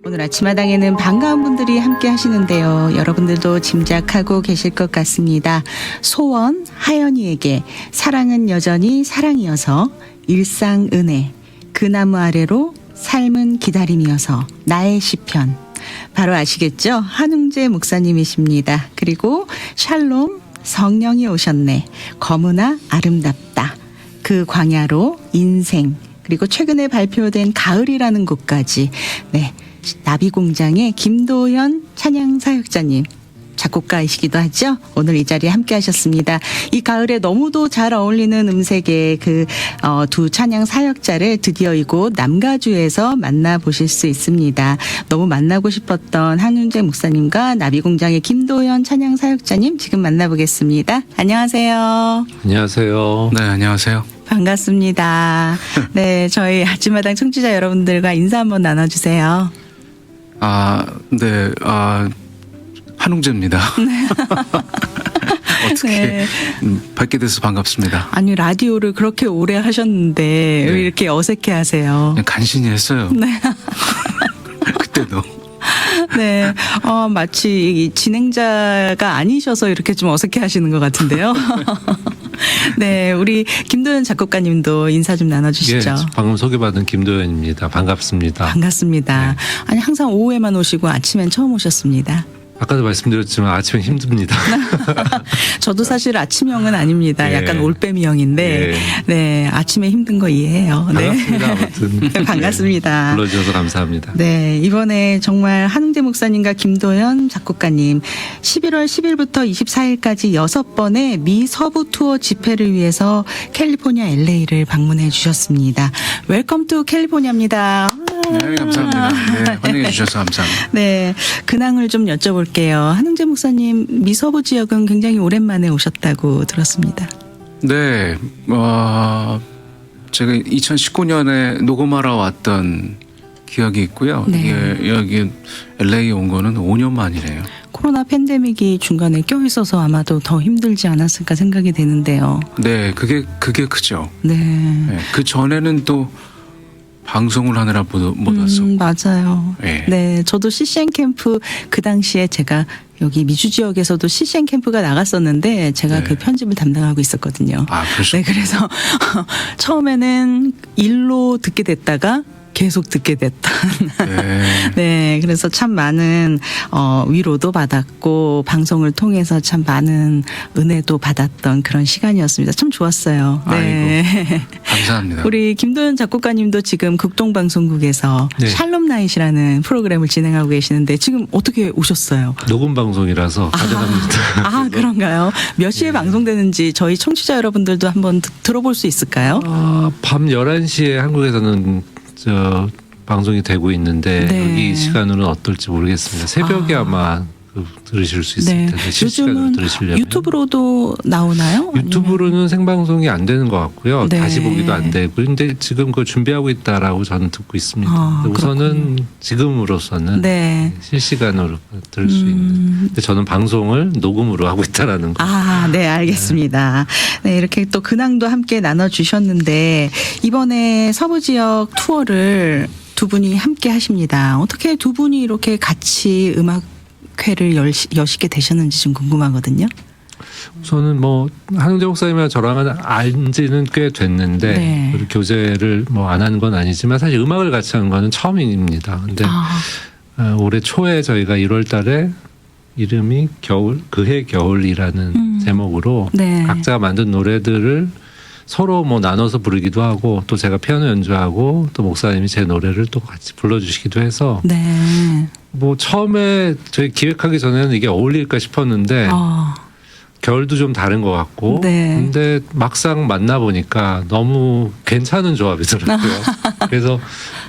오늘 아침마당에는 반가운 분들이 함께 하시는데요. 여러분들도 짐작하고 계실 것 같습니다. 소원 하연이에게 사랑은 여전히 사랑이어서 일상 은혜, 그 나무 아래로 삶은 기다림이어서 나의 시편. 바로 아시겠죠? 한웅재 목사님이십니다. 그리고 샬롬 성령이 오셨네. 거무나 아름답다. 그 광야로 인생. 그리고 최근에 발표된 가을이라는 곡까지. 네. 나비공장의 김도현 찬양사역자님, 작곡가이시기도 하죠. 오늘 이 자리에 함께 하셨습니다. 이 가을에 너무도 잘 어울리는 음색의 두 찬양 사역자를 드디어 이곳 남가주에서 만나보실 수 있습니다. 너무 만나고 싶었던 한웅재 목사님과 나비공장의 김도현 찬양 사역자님 지금 만나보겠습니다. 안녕하세요. 안녕하세요. 네, 안녕하세요. 반갑습니다. 네, 저희 아침마당 청취자 여러분들과 인사 한번 나눠주세요. 네, 한웅재입니다. 어떻게 네. 뵙게 돼서 반갑습니다. 아니, 라디오를 그렇게 오래 하셨는데 네. 왜 이렇게 어색해 하세요? 그냥 간신히 했어요. 네. 그때도. 네. 마치 이 진행자가 아니셔서 이렇게 좀 어색해 하시는 것 같은데요. 네. 우리 김도현 작곡가님도 인사 좀 나눠주시죠. 예, 방금 소개받은 김도현입니다. 반갑습니다. 반갑습니다. 네. 아니, 항상 오후에만 오시고 아침엔 처음 오셨습니다. 아까도 말씀드렸지만 아침엔 힘듭니다. 저도 사실 아침형은 아닙니다. 예. 약간 올빼미형인데, 예. 네, 아침에 힘든 거 이해해요. 네. 반갑습니다. 아무튼. 네, 반갑습니다. 네, 불러주셔서 감사합니다. 네, 이번에 정말 한웅재 목사님과 김도현 작곡가님 11월 10일부터 24일까지 6번의 미 서부 투어 집회를 위해서 캘리포니아 LA를 방문해 주셨습니다. 웰컴 투 캘리포니아입니다. 네, 감사합니다. 네, 환영해 주셔서 감사합니다. 네, 근황을 좀 여쭤볼게요. 한웅재 목사님, 미서부 지역은 굉장히 오랜만에 오셨다고 들었습니다. 네, 제가 2019년에 녹음하러 왔던 기억이 있고요. 네. 이게 여기 LA 온 거는 5년 만이래요. 코로나 팬데믹이 중간에 껴있어서 아마도 더 힘들지 않았을까 생각이 되는데요. 네, 그게 크죠. 네. 네, 그 전에는 또 방송을 하느라 못 왔어. 맞아요. 네. 네, 저도 CCN 캠프 그 당시에 제가 여기 미주 지역에서도 CCN 캠프가 나갔었는데 제가 네. 그 편집을 담당하고 있었거든요. 그렇죠. 네, 그래서 처음에는 일로 듣게 됐다가 계속 듣게 됐다. 네. 네, 그래서 참 많은 위로도 받았고 방송을 통해서 참 많은 은혜도 받았던 그런 시간이었습니다. 참 좋았어요. 네. 감사합니다. 우리 김도현 작곡가님도 지금 극동방송국에서 네. 샬롬 나잇이라는 프로그램을 진행하고 계시는데 지금 어떻게 오셨어요? 녹음 방송이라서 가져갑니다. 그런가요? 몇 시에 방송되는지 저희 청취자 여러분들도 한번 들어볼 수 있을까요? 밤 11시에 한국에서는 방송이 되고 있는데 네. 여기 시간으로는 어떨지 모르겠습니다. 새벽에 아마 들으실 수 있을 텐데 실시간으로 요즘은 들으시려면 유튜브로도 나오나요? 유튜브로는 생방송이 안 되는 것 같고요. 네. 다시 보기도 안 되고. 근데 지금 그걸 준비하고 있다라고 저는 듣고 있습니다. 근데 우선은 지금으로서는 네. 실시간으로 들을 수 있는. 근데 저는 방송을 녹음으로 하고 있다라는 거. 네, 알겠습니다. 네, 이렇게 또 근황도 함께 나눠주셨는데 이번에 서부 지역 투어를 두 분이 함께 하십니다. 어떻게 두 분이 이렇게 같이 음악회를 여시게 되셨는지 좀 궁금하거든요. 저는 한웅재 목사님이랑 저랑은 안지는 꽤 됐는데 네. 우리 교제를 안 하는 건 아니지만 사실 음악을 같이 하는 거는 처음입니다. 근데 올해 초에 저희가 1월 달에 이름이 그해 겨울이라는 제목으로 네. 각자 만든 노래들을 서로 나눠서 부르기도 하고 또 제가 피아노 연주하고 또 목사님이 제 노래를 또 같이 불러주시기도 해서 네. 처음에 저희 기획하기 전에는 이게 어울릴까 싶었는데 결도 좀 다른 것 같고 네. 근데 막상 만나보니까 너무 괜찮은 조합이더라고요. 그래서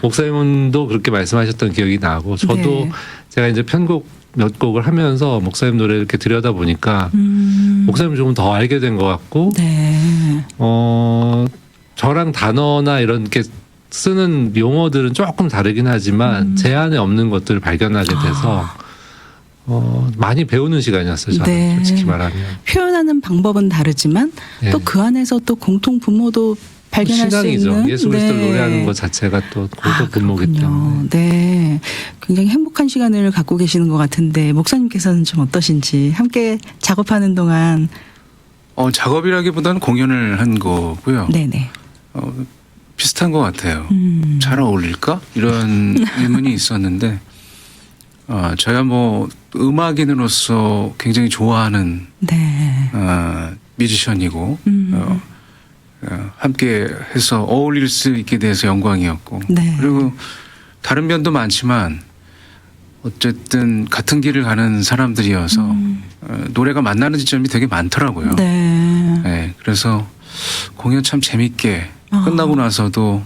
목사님도 그렇게 말씀하셨던 기억이 나고 저도 네. 제가 이제 편곡 몇 곡을 하면서 목사님 노래 이렇게 들여다보니까 목사님 조금 더 알게 된 것 같고 네. 저랑 단어나 이런 게 쓰는 용어들은 조금 다르긴 하지만 제 안에 없는 것들을 발견하게 돼서 많이 배우는 시간이었어요. 저는 네. 솔직히 말하면. 표현하는 방법은 다르지만 네. 또 그 안에서 또 공통 분모도 발견할 수 신앙이죠. 있는 예수 그리스도를 네. 노래하는 것 자체가 또 고도 본모기 그렇군요. 때문에. 네, 굉장히 행복한 시간을 갖고 계시는 것 같은데 목사님께서는 좀 어떠신지 함께 작업하는 동안 작업이라기보다는 공연을 한 거고요. 네네. 비슷한 것 같아요. 잘 어울릴까? 이런 의문이 있었는데 저야 뭐 음악인으로서 굉장히 좋아하는 네. 뮤지션이고 함께 해서 어울릴 수 있게 돼서 영광이었고 네. 그리고 다른 면도 많지만 어쨌든 같은 길을 가는 사람들이어서 노래가 만나는 지점이 되게 많더라고요. 네. 네, 그래서 공연 참 재밌게 끝나고 나서도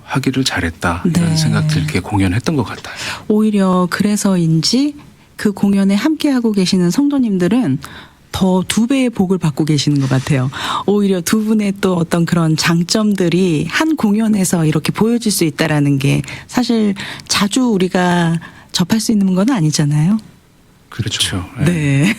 하기를 잘했다 이런 네. 생각 들게 공연했던 것 같아요. 오히려 그래서인지 그 공연에 함께하고 계시는 성도님들은 더 두 배의 복을 받고 계시는 것 같아요. 오히려 두 분의 또 어떤 그런 장점들이 한 공연에서 이렇게 보여질 수 있다라는 게 사실 자주 우리가 접할 수 있는 건 아니잖아요. 그렇죠. 네.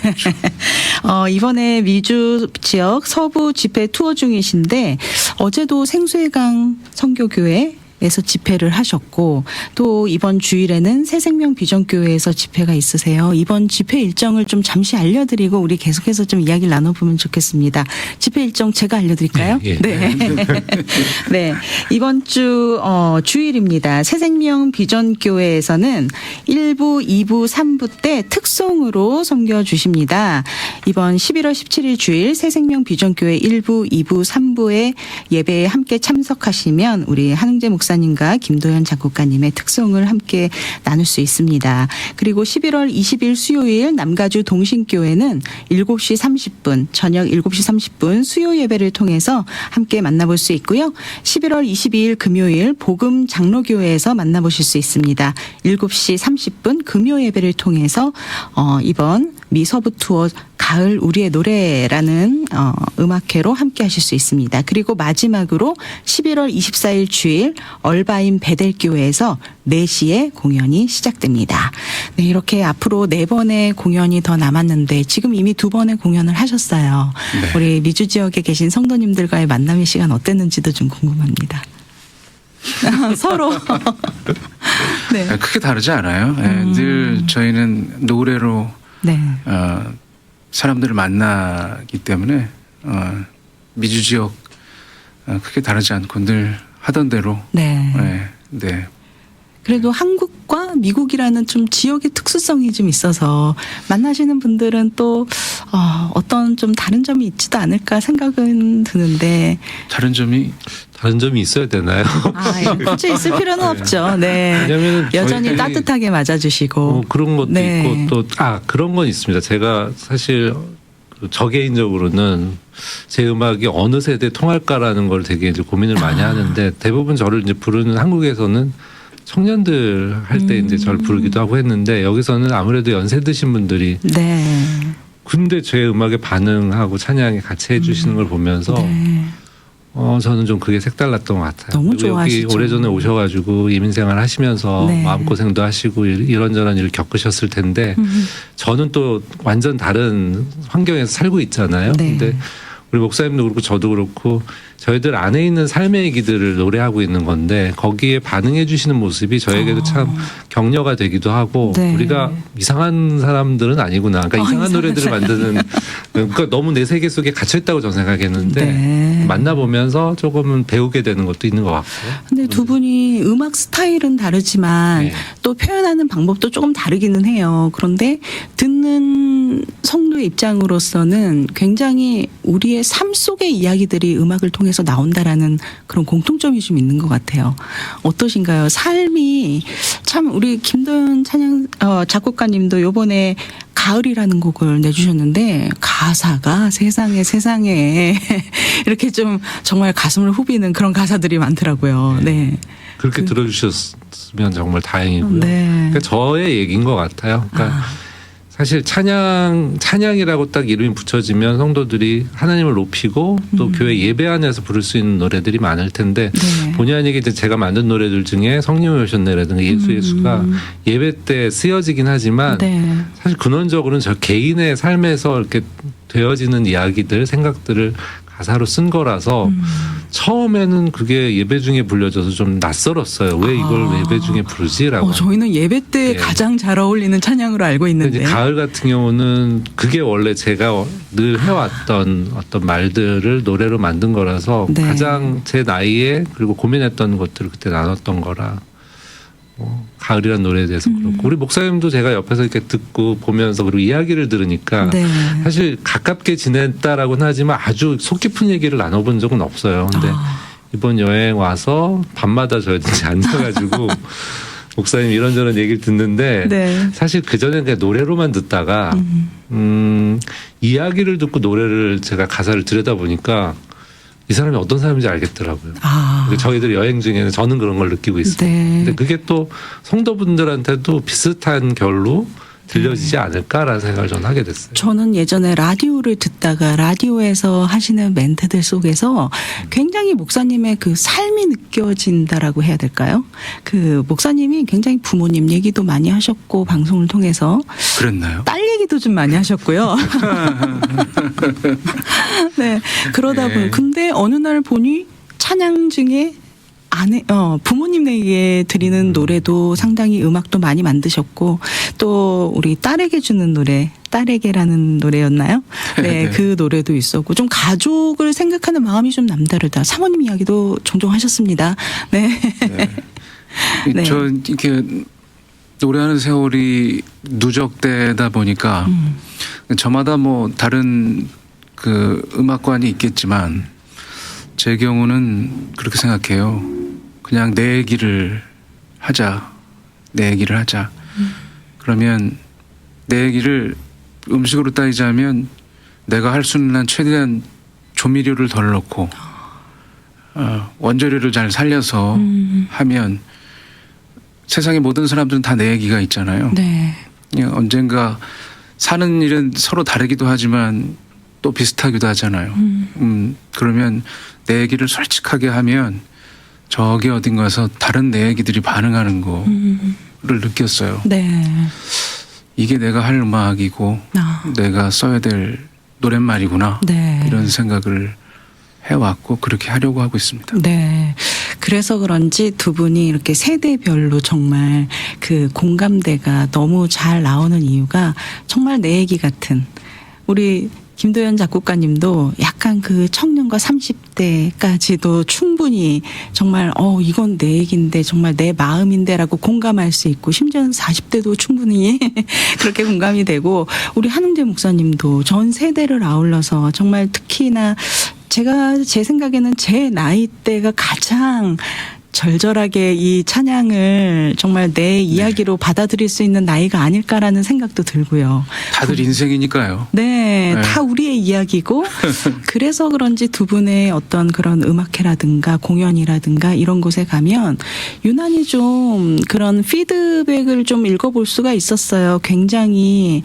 이번에 미주 지역 서부 집회 투어 중이신데 어제도 생수해강 선교교회에서 집회를 하셨고 또 이번 주일에는 새생명 비전교회에서 집회가 있으세요. 이번 집회 일정을 좀 잠시 알려드리고 우리 계속해서 좀 이야기를 나눠보면 좋겠습니다. 집회 일정 제가 알려드릴까요? 네, 예. 네. 네. 이번 주 주일입니다. 새생명 비전교회에서는 1부, 2부, 3부 때 특송으로 섬겨주십니다. 이번 11월 17일 주일 새생명 비전교회 1부, 2부, 3부의 예배에 함께 참석하시면 우리 한흥재 목사님과 김도현 작곡가님의 특송을 함께 나눌 수 있습니다. 그리고 11월 20일 수요일 남가주 동신교회는 7시 30분, 저녁 7시 30분 수요 예배를 통해서 함께 만나볼 수 있고요. 11월 22일 금요일 복음 장로교회에서 만나보실 수 있습니다. 7시 30분 금요 예배를 통해서 이번 미서부 투어 가을 우리의 노래라는 음악회로 함께 하실 수 있습니다. 그리고 마지막으로 11월 24일 주일 얼바인 베델교회에서 4시에 공연이 시작됩니다. 네, 이렇게 앞으로 4번의 공연이 더 남았는데 지금 이미 2번의 공연을 하셨어요. 네. 우리 미주 지역에 계신 성도님들과의 만남의 시간 어땠는지도 좀 궁금합니다. 서로 네. 크게 다르지 않아요. 늘 저희는 노래로 네. 사람들을 만나기 때문에 미주 지역 크게 다르지 않고 늘 하던 대로 네. 네. 그래도 한국과 미국이라는 좀 지역의 특수성이 좀 있어서 만나시는 분들은 또 어떤 좀 다른 점이 있지도 않을까 생각은 드는데 다른 점이 있어야 되나요? 굳이 있을 필요는 없죠. 네. 왜냐면 여전히 저희들이 따뜻하게 맞아주시고 그런 것도 네. 있고 또 그런 건 있습니다. 제가 사실 저 개인적으로는 제 음악이 어느 세대에 통할까라는 걸 되게 이제 고민을 많이 하는데 대부분 저를 이제 부르는 한국에서는 청년들 할 때 이제 저를 부르기도 하고 했는데 여기서는 아무래도 연세 드신 분들이 네. 근데 제 음악에 반응하고 찬양에 같이 해주시는 걸 보면서 네. 저는 좀 그게 색달랐던 것 같아요. 너무 그리고 여기 좋아하시죠. 오래전에 오셔가지고 이민생활 하시면서 네. 마음고생도 하시고 이런저런 일을 겪으셨을 텐데 저는 또 완전 다른 환경에서 살고 있잖아요. 네. 근데 우리 목사님도 그렇고 저도 그렇고 저희들 안에 있는 삶의 얘기들을 노래하고 있는 건데 거기에 반응해 주시는 모습이 저에게도 참 격려가 되기도 하고 네. 우리가 이상한 사람들은 아니구나. 그러니까 이상한 노래들을 만드는 그러니까 너무 내 세계 속에 갇혀 있다고 저는 생각했는데 네. 만나보면서 조금은 배우게 되는 것도 있는 것 같고요. 근데 두 분이 음악 스타일은 다르지만 네. 또 표현하는 방법도 조금 다르기는 해요. 그런데 듣는 성도의 입장으로서는 굉장히 우리의 삶 속의 이야기들이 음악을 통해서 나온다라는 그런 공통점이 좀 있는 것 같아요. 어떠신가요? 삶이 참 우리 김도현 찬양 작곡가님도 요번에 가을이라는 곡을 내주셨는데 가사가 세상에 이렇게 좀 정말 가슴을 후비는 그런 가사들이 많더라고요. 네. 그렇게 들어주셨으면 정말 다행이고요. 네. 그러니까 저의 얘기인 것 같아요. 그러니까 사실 찬양이라고 딱 이름이 붙여지면 성도들이 하나님을 높이고 또 교회 예배 안에서 부를 수 있는 노래들이 많을 텐데 네. 본의 아니게 이제 제가 만든 노래들 중에 성령이 오셨네라든가 예수가 예배 때 쓰여지긴 하지만 네. 사실 근원적으로는 저 개인의 삶에서 이렇게 되어지는 이야기들, 생각들을 가사로 쓴 거라서 처음에는 그게 예배 중에 불려져서 좀 낯설었어요. 왜 이걸 예배 중에 부르지라고. 저희는 예배 때 예. 가장 잘 어울리는 찬양으로 알고 있는데. 이제 가을 같은 경우는 그게 원래 제가 늘 해왔던 어떤 말들을 노래로 만든 거라서 네. 가장 제 나이에 그리고 고민했던 것들을 그때 나눴던 거라. 가을이라는 노래에 대해서 그렇고 우리 목사님도 제가 옆에서 이렇게 듣고 보면서 그리고 이야기를 들으니까 네. 사실 가깝게 지냈다라고는 하지만 아주 속 깊은 얘기를 나눠본 적은 없어요. 근데 이번 여행 와서 밤마다 저 이제 앉아가지고 목사님 이런저런 얘기를 듣는데 네. 사실 그전에 그냥 노래로만 듣다가 이야기를 듣고 노래를 제가 가사를 들여다보니까 이 사람이 어떤 사람인지 알겠더라고요. 저희들 여행 중에는 저는 그런 걸 느끼고 있어요. 네. 근데 그게 또 성도분들한테도 비슷한 결로 들려지지 않을까라는 생각을 저는 하게 됐어요. 저는 예전에 라디오를 듣다가 라디오에서 하시는 멘트들 속에서 굉장히 목사님의 그 삶이 느껴진다라고 해야 될까요? 그 목사님이 굉장히 부모님 얘기도 많이 하셨고 방송을 통해서 그랬나요? 딸 얘기도 좀 많이 하셨고요. 네. 그러다 보니 근데 어느 날 보니 찬양 중에 부모님에게 드리는 노래도 상당히 음악도 많이 만드셨고 또 우리 딸에게 주는 노래 딸에게라는 노래였나요? 네, 네. 그 노래도 있었고 좀 가족을 생각하는 마음이 좀 남다르다. 사모님 이야기도 종종 하셨습니다. 네. 네. 저 이렇게 노래하는 세월이 누적되다 보니까 저마다 뭐 다른 그 음악관이 있겠지만 제 경우는 그렇게 생각해요. 그냥 내 얘기를 하자. 내 얘기를 하자. 그러면 내 얘기를 음식으로 따지자면 내가 할 수 있는 한 최대한 조미료를 덜 넣고 원재료를 잘 살려서 하면 세상의 모든 사람들은 다 내 얘기가 있잖아요. 네. 언젠가 사는 일은 서로 다르기도 하지만 또 비슷하기도 하잖아요. 그러면 내 얘기를 솔직하게 하면 저기 어딘가서 다른 내 얘기들이 반응하는 거를 느꼈어요. 네. 이게 내가 할 음악이고 내가 써야 될 노랫말이구나. 네. 이런 생각을 해왔고 그렇게 하려고 하고 있습니다. 네. 그래서 그런지 두 분이 이렇게 세대별로 정말 그 공감대가 너무 잘 나오는 이유가 정말 내 얘기 같은 우리 김도연 작곡가님도 약간 그 청년과 30대까지도 충분히 정말 이건 내 얘기인데 정말 내 마음인데라고 공감할 수 있고 심지어는 40대도 충분히 그렇게 공감이 되고 우리 한웅재 목사님도 전 세대를 아울러서 정말 특히나 제 생각에는 제 나이대가 가장 절절하게 이 찬양을 정말 내 이야기로 받아들일 수 있는 나이가 아닐까라는 생각도 들고요. 다들 인생이니까요. 네, 네. 다 우리의 이야기고 그래서 그런지 두 분의 어떤 그런 음악회라든가 공연이라든가 이런 곳에 가면 유난히 좀 그런 피드백을 좀 읽어볼 수가 있었어요. 굉장히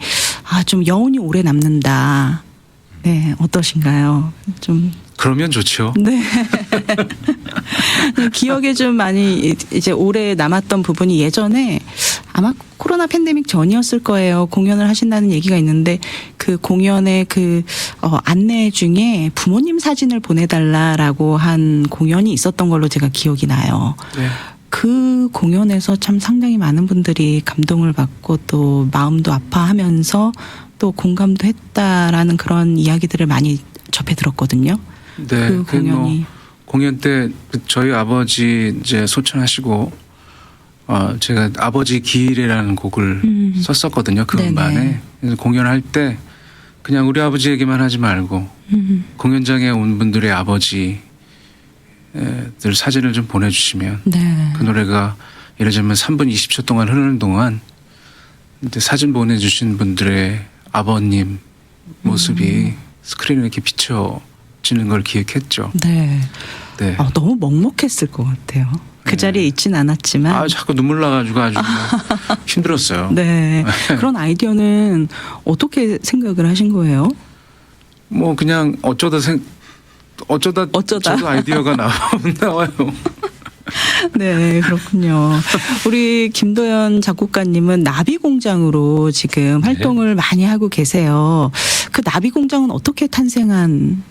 좀 여운이 오래 남는다. 네, 어떠신가요? 좀 그러면 좋죠. 네. 기억에 좀 많이 이제 오래 남았던 부분이 예전에 아마 코로나 팬데믹 전이었을 거예요. 공연을 하신다는 얘기가 있는데 그 공연의 그 안내 중에 부모님 사진을 보내달라라고 한 공연이 있었던 걸로 제가 기억이 나요. 네. 그 공연에서 참 상당히 많은 분들이 감동을 받고 또 마음도 아파하면서 또 공감도 했다라는 그런 이야기들을 많이 접해 들었거든요. 네, 그 공연이. 공연 때 저희 아버지 이제 소천하시고 제가 아버지 기일이라는 곡을 썼었거든요. 그 네네. 음반에. 그래서 공연할 때 그냥 우리 아버지 얘기만 하지 말고 공연장에 온 분들의 아버지들 사진을 좀 보내주시면 네. 그 노래가 예를 들면 3분 20초 동안 흐르는 동안 이제 사진 보내주신 분들의 아버님 모습이 스크린에 이렇게 비춰지는 걸 기획했죠. 네. 네. 너무 먹먹했을 것 같아요. 그 자리에 있진 않았지만. 자꾸 눈물 나가지고 아주 힘들었어요. 네. 그런 아이디어는 어떻게 생각을 하신 거예요? 뭐 그냥 어쩌다 저도 아이디어가 나와요. 네, 그렇군요. 우리 김도연 작곡가님은 나비공장으로 지금 활동을 많이 하고 계세요. 그 나비공장은 어떻게 탄생한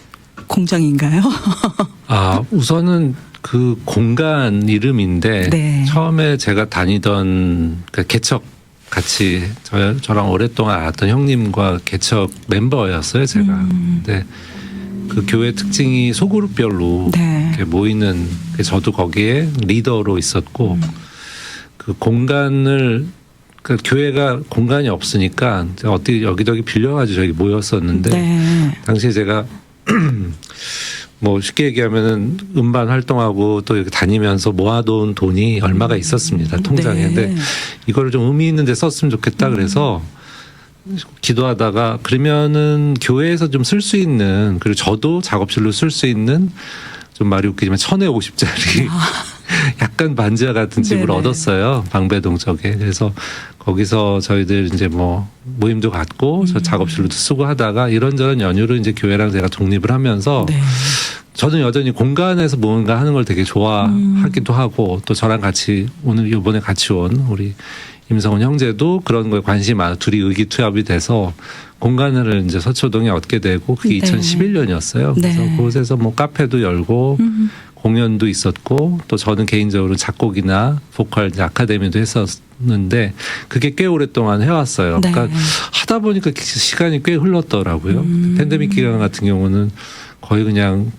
공장인가요? 우선은 그 공간 이름인데 네. 처음에 제가 다니던 그 개척 같이 저랑 오랫동안 알았던 형님과 개척 멤버였어요, 제가. 근데 그 교회 특징이 소그룹별로 네. 이렇게 모이는, 저도 거기에 리더로 있었고 그 공간을, 그 교회가 공간이 없으니까 어떻게 여기저기 빌려가지고 저기 모였었는데 네. 당시에 제가 뭐 쉽게 얘기하면은 음반 활동하고 또 이렇게 다니면서 모아둔 돈이 얼마가 있었습니다, 통장에. 네. 근데 이거를 좀 의미 있는 데 썼으면 좋겠다 그래서 기도하다가 그러면은 교회에서 좀 쓸 수 있는, 그리고 저도 작업실로 쓸 수 있는, 좀 말이 웃기지만 1050짜리 약간 반지하 같은 집을 네네. 얻었어요, 방배동 쪽에. 그래서 거기서 저희들 이제 뭐 모임도 갖고 저 작업실로도 쓰고 하다가 이런저런 연유로 이제 교회랑 제가 독립을 하면서 네. 저는 여전히 공간에서 뭔가 하는 걸 되게 좋아하기도 하고, 또 저랑 같이 오늘 이번에 같이 온 우리 임성훈 형제도 그런 거에 관심이 많아. 둘이 의기투합이 돼서 공간을 이제 서초동에 얻게 되고, 그게 네. 2011년이었어요. 그래서 네. 그곳에서 뭐 카페도 열고 공연도 있었고, 또 저는 개인적으로 작곡이나 보컬 이제 아카데미도 했었는데 그게 꽤 오랫동안 해왔어요. 네. 그러니까 하다 보니까 시간이 꽤 흘렀더라고요. 팬데믹 기간 같은 경우는 거의 그냥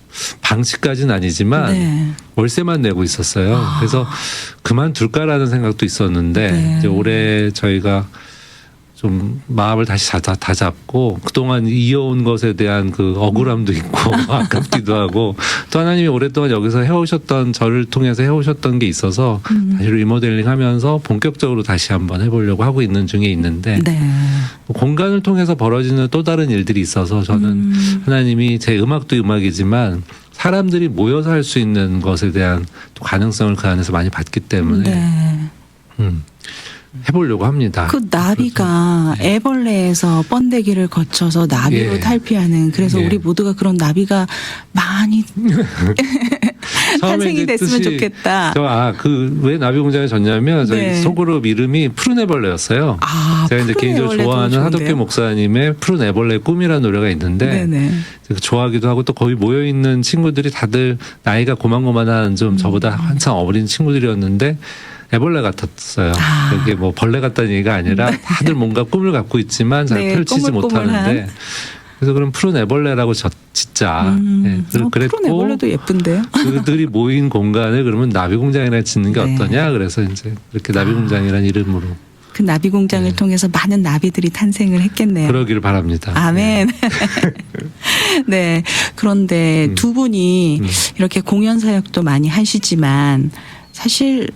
방치까지는 아니지만 네. 월세만 내고 있었어요. 그래서 그만둘까라는 생각도 있었는데 네. 이제 올해 저희가 좀 마음을 다시 다잡고 그동안 이어온 것에 대한 그 억울함도 있고 아깝기도 하고, 또 하나님이 오랫동안 여기서 해오셨던, 저를 통해서 해오셨던 게 있어서 다시 리모델링 하면서 본격적으로 다시 한번 해보려고 하고 있는 중에 있는데, 네. 공간을 통해서 벌어지는 또 다른 일들이 있어서 저는 하나님이, 제 음악도 음악이지만 사람들이 모여서 할 수 있는 것에 대한 또 가능성을 그 안에서 많이 봤기 때문에 네. 해보려고 합니다. 그 나비가 애벌레에서 번데기를 거쳐서 나비로 예. 탈피하는, 그래서 예. 우리 모두가 그런 나비가 많이 처음에 탄생이 이제 됐으면 뜻이 좋겠다. 그 왜 나비 공장에 졌냐면 저희 네. 소그룹 이름이 푸른 애벌레였어요. 제가 이제 푸른 개인적으로 애벌레도 좋아하는 좋은데요? 하덕규 목사님의 푸른 애벌레의 꿈이라는 노래가 있는데 네네. 좋아하기도 하고, 또 거기 모여 있는 친구들이 다들 나이가 고만고만한 좀 저보다 한참 어린 친구들이었는데 애벌레 같았어요. 이게 뭐 벌레 같다는 얘기가 아니라 다들 뭔가 꿈을 갖고 있지만 잘 네, 펼치지 꼬물꼬물한. 못하는데, 그래서 그럼 푸른 애벌레라고 짓자. 네, 푸른 애벌레도 예쁜데요. 그들이 모인 공간을 그러면 나비공장이라 짓는 게 네. 어떠냐. 그래서 이제 그렇게 나비공장이라는 이름으로. 그 나비 공장을 통해서 많은 나비들이 탄생을 했겠네요. 그러기를 바랍니다. 아멘. 네. 그런데 두 분이 이렇게 공연 사역도 많이 하시지만 사실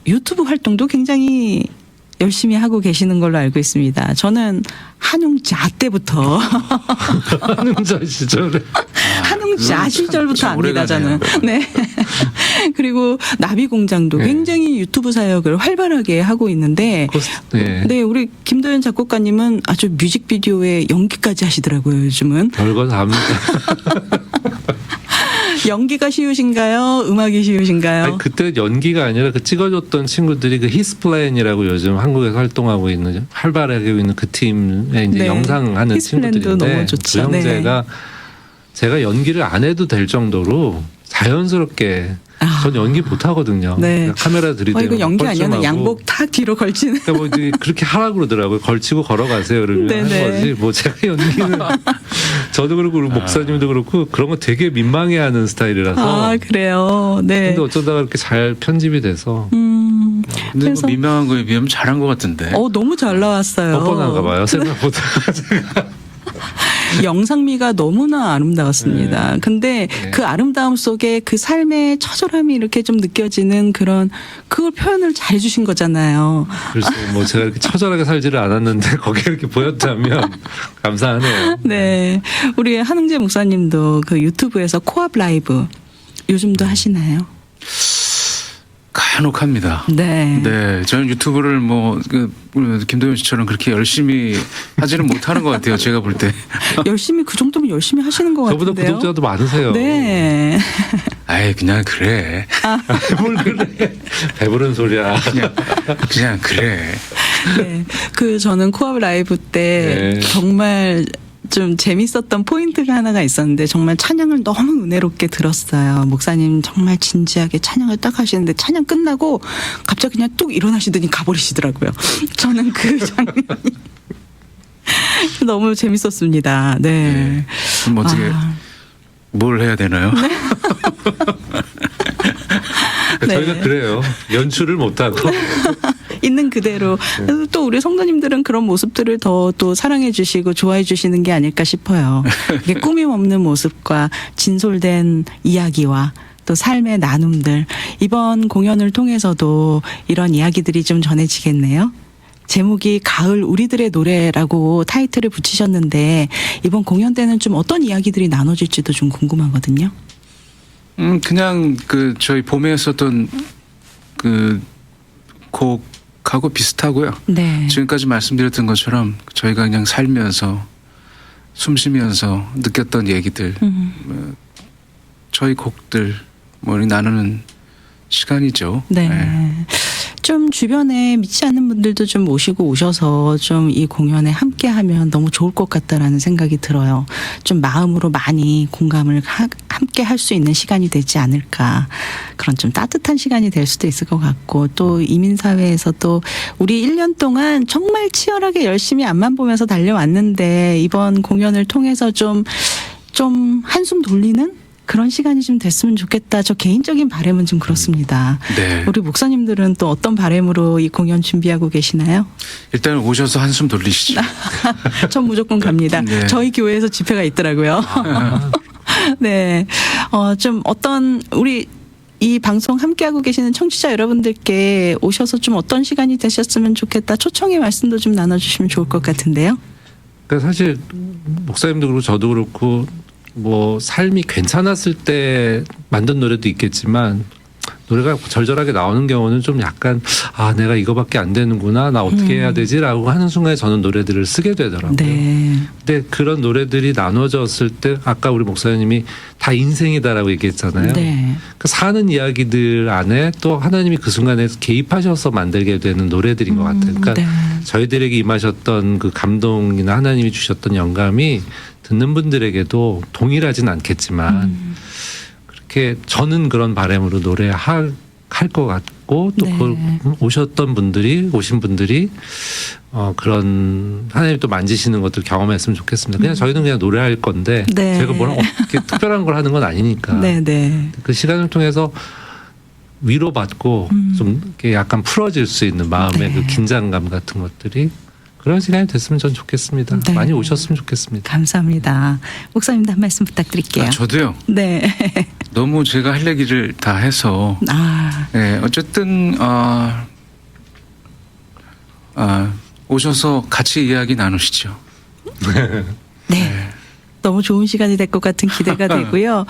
유튜브 활동도 굉장히 열심히 하고 계시는 걸로 알고 있습니다. 저는 한웅자 때부터 한웅자 시절에. 한웅자 시절부터 참 압니다, 오래가네요. 저는. 네. 그리고 나비 공장도 네. 굉장히 유튜브 사역을 활발하게 하고 있는데 네. 네, 우리 김도연 작곡가님은 아주 뮤직비디오에 연기까지 하시더라고요, 요즘은. 별거 다 합니다. 연기가 쉬우신가요? 음악이 쉬우신가요? 아니, 그때 연기가 아니라 그 찍어줬던 친구들이 그 히스플랜이라고 요즘 한국에서 활동하고 있는, 활발하게 하고 있는 그 팀의 이제 네. 영상하는 히스플랜도 친구들인데, 너무 좋죠. 그 형제가 제가 연기를 안 해도 될 정도로 자연스럽게, 전 연기 못 하거든요. 네. 카메라 들이대고 이거 연기 아니면 뻘쭘하고. 양복 탁 뒤로 걸치는. 그러니까 뭐 이제 그렇게 하라고 그러더라고요. 걸치고 걸어가세요. 그러면 네네. 하는 거지. 뭐 제가 연기는 저도 그렇고 우리 목사님도 그렇고 그런 거 되게 민망해하는 스타일이라서. 아, 그래요. 네. 근데 어쩌다가 이렇게 잘 편집이 돼서 근데 그래서- 뭐 민망한 거에 비하면 잘한 것 같은데. 너무 잘 나왔어요. 뻔뻔한가 봐요. 생각보다. 영상미가 너무나 아름다웠습니다. 근데 네. 그 아름다움 속에 그 삶의 처절함이 이렇게 좀 느껴지는 그걸 표현을 잘 해주신 거잖아요. 그래서 뭐 제가 이렇게 처절하게 살지를 않았는데 거기에 이렇게 보였다면 감사하네요. 네. 우리 한흥재 목사님도 그 유튜브에서 코앞 라이브 요즘도 하시나요? 간혹 합니다. 네. 네, 저는 유튜브를 김도현 씨처럼 그렇게 열심히 하지는 못하는 것 같아요. 제가 볼 때. 열심히 그 정도면 열심히 하시는 것 저보다 같은데요. 구독자도 많으세요. 네. 아이 그냥 그래. 뭘 그래. 배부른 소리야. 그냥 그래. 네. 저는 코앞 라이브 때 네. 정말 좀 재밌었던 포인트가 하나가 있었는데 정말 찬양을 너무 은혜롭게 들었어요. 목사님 정말 진지하게 찬양을 딱 하시는데 찬양 끝나고 갑자기 그냥 뚝 일어나시더니 가버리시더라고요. 저는 그 장면이 너무 재밌었습니다. 네. 그럼 어떻게 뭘 해야 되나요? 저희가 네. 그래요. 연출을 못하고. 있는 그대로 또 우리 성도님들은 그런 모습들을 더 또 사랑해 주시고 좋아해 주시는 게 아닐까 싶어요. 이게 꾸밈 없는 모습과 진솔된 이야기와 또 삶의 나눔들 이번 공연을 통해서도 이런 이야기들이 좀 전해지겠네요. 제목이 가을 우리들의 노래라고 타이틀을 붙이셨는데 이번 공연 때는 좀 어떤 이야기들이 나눠질지도 좀 궁금하거든요. 그냥 그 저희 봄에 했었던 그 곡하고 비슷하고요. 네. 지금까지 말씀드렸던 것처럼 저희가 그냥 살면서 숨쉬면서 느꼈던 얘기들, 저희 곡들 뭐 나누는 시간이죠. 네. 좀 주변에 믿지 않는 분들도 좀 모시고 오셔서 좀 이 공연에 함께 하면 너무 좋을 것 같다라는 생각이 들어요. 좀 마음으로 많이 공감을 함께 할 수 있는 시간이 되지 않을까. 그런 좀 따뜻한 시간이 될 수도 있을 것 같고 또 이민사회에서도 우리 1년 동안 정말 치열하게 열심히 앞만 보면서 달려왔는데 이번 공연을 통해서 좀 한숨 돌리는 그런 시간이 좀 됐으면 좋겠다. 저 개인적인 바람은 좀 그렇습니다. 네. 우리 목사님들은 또 어떤 바람으로 이 공연 준비하고 계시나요? 일단 오셔서 한숨 돌리시죠. 전 무조건 갑니다. 네. 저희 교회에서 집회가 있더라고요. 네. 좀 어떤 우리 이 방송 함께하고 계시는 청취자 여러분들께 오셔서 좀 어떤 시간이 되셨으면 좋겠다. 초청의 말씀도 좀 나눠주시면 좋을 것 같은데요. 그러니까 사실 목사님도 그렇고 저도 그렇고 뭐 삶이 괜찮았을 때 만든 노래도 있겠지만 노래가 절절하게 나오는 경우는 좀 약간 내가 이거밖에 안 되는구나 나 어떻게 해야 되지라고 하는 순간에 저는 노래들을 쓰게 되더라고요. 네. 근데 그런 노래들이 나눠졌을 때 아까 우리 목사님이 다 인생이다라고 얘기했잖아요. 네. 그 사는 이야기들 안에 또 하나님이 그 순간에 개입하셔서 만들게 되는 노래들인 것 같아요. 그러니까 네. 저희들에게 임하셨던 그 감동이나 하나님이 주셨던 영감이 듣는 분들에게도 동일하진 않겠지만 그렇게 저는 그런 바람으로 노래할 것 같고 또 네. 그걸 오신 분들이 그런 하나님이 또 만지시는 것들 경험했으면 좋겠습니다. 그냥 저희는 그냥 노래할 건데 네. 저희가 뭐라 어떻게 특별한 걸 하는 건 아니니까 네, 네. 그 시간을 통해서 위로받고 좀 이렇게 약간 풀어질 수 있는 마음의 네. 그 긴장감 같은 것들이 그런 시간이 됐으면 전 좋겠습니다. 네. 많이 오셨으면 좋겠습니다. 감사합니다. 목사님도 한 말씀 부탁드릴게요. 저도요. 네. 너무 제가 할 얘기를 다 해서 네, 어쨌든 오셔서 같이 이야기 나누시죠. 네. 너무 좋은 시간이 될 것 같은 기대가 되고요.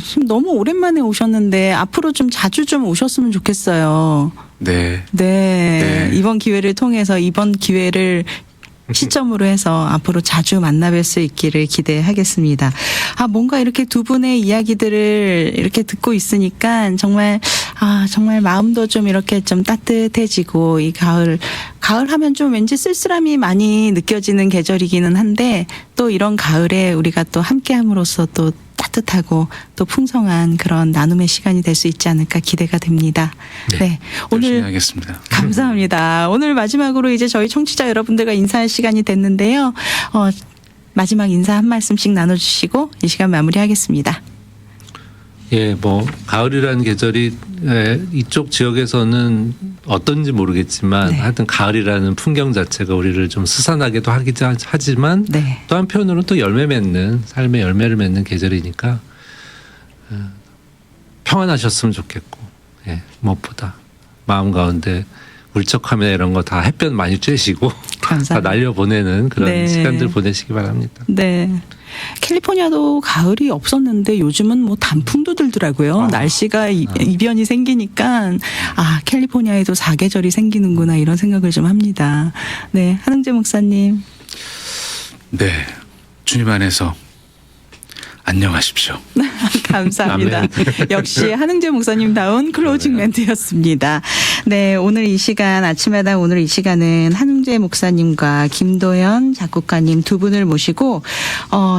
지금 너무 오랜만에 오셨는데 앞으로 좀 자주 좀 오셨으면 좋겠어요. 네. 네. 네. 이번 기회를 통해서 이번 기회를 시점으로 해서 앞으로 자주 만나뵐 수 있기를 기대하겠습니다. 뭔가 이렇게 두 분의 이야기들을 이렇게 듣고 있으니까 정말 마음도 좀 이렇게 좀 따뜻해지고 이 가을 하면 좀 왠지 쓸쓸함이 많이 느껴지는 계절이기는 한데 또 이런 가을에 우리가 또 함께함으로써 또 따뜻하고 또 풍성한 그런 나눔의 시간이 될 수 있지 않을까 기대가 됩니다. 네. 열심히 오늘 하겠습니다. 감사합니다. 오늘 마지막으로 이제 저희 청취자 여러분들과 인사할 시간이 됐는데요. 마지막 인사 한 말씀씩 나눠주시고 이 시간 마무리하겠습니다. 예, 뭐 가을이라는 계절이 이쪽 지역에서는 어떤지 모르겠지만 네. 하여튼 가을이라는 풍경 자체가 우리를 좀 스산하게도 하지만 네. 또 한편으로는 또 삶의 열매를 맺는 계절이니까 평안하셨으면 좋겠고 무엇보다 마음 가운데 울적함이나 이런 거 다 햇볕 많이 쬐시고 다 감사합니다. 날려보내는 그런 네. 시간들 보내시기 바랍니다. 네. 캘리포니아도 가을이 없었는데 요즘은 뭐 단풍도 들더라고요. 날씨가 이변이 생기니까 캘리포니아에도 사계절이 생기는구나 이런 생각을 좀 합니다. 네. 한흥재 목사님. 네. 주님 안에서 안녕하십시오. 감사합니다. 역시 한흥재 목사님다운 클로징 멘트였습니다. 네, 오늘 이 시간 아침마당 오늘 이 시간은 한웅재 목사님과 김도연 작곡가님 두 분을 모시고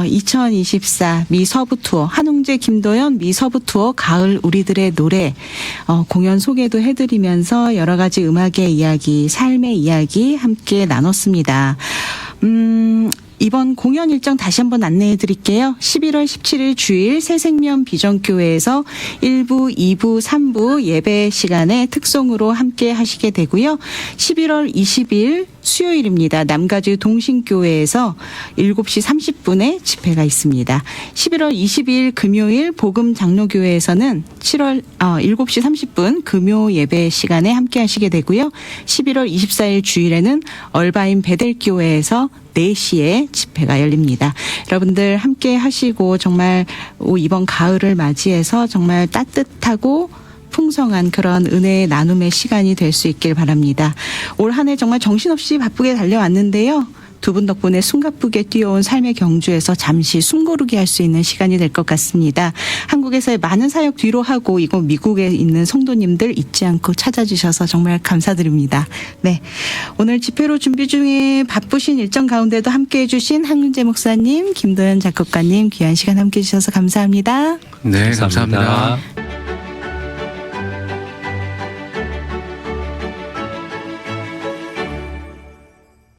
2024 미 서부 투어 한웅재 김도연 미 서부 투어 가을 우리들의 노래 공연 소개도 해드리면서 여러 가지 음악의 이야기, 삶의 이야기 함께 나눴습니다. 이번 공연 일정 다시 한번 안내해 드릴게요. 11월 17일 주일 새생명 비전교회에서 1부, 2부, 3부 예배 시간에 특송으로 함께 하시게 되고요. 11월 20일 수요일입니다. 남가주 동신교회에서 7시 30분에 집회가 있습니다. 11월 20일 금요일 복음 장로교회에서는 7시 30분 금요 예배 시간에 함께 하시게 되고요. 11월 24일 주일에는 얼바인 베델교회에서 4시에 집회가 열립니다. 여러분들 함께 하시고 정말 이번 가을을 맞이해서 정말 따뜻하고 풍성한 그런 은혜의 나눔의 시간이 될 수 있길 바랍니다. 올 한 해 정말 정신없이 바쁘게 달려왔는데요. 두 분 덕분에 숨가쁘게 뛰어온 삶의 경주에서 잠시 숨고르게 할 수 있는 시간이 될 것 같습니다. 한국에서의 많은 사역 뒤로 하고 이곳 미국에 있는 성도님들 잊지 않고 찾아주셔서 정말 감사드립니다. 네, 오늘 집회로 준비 중에 바쁘신 일정 가운데도 함께해 주신 한웅재 목사님, 김도연 작곡가님 귀한 시간 함께해 주셔서 감사합니다. 네, 감사합니다.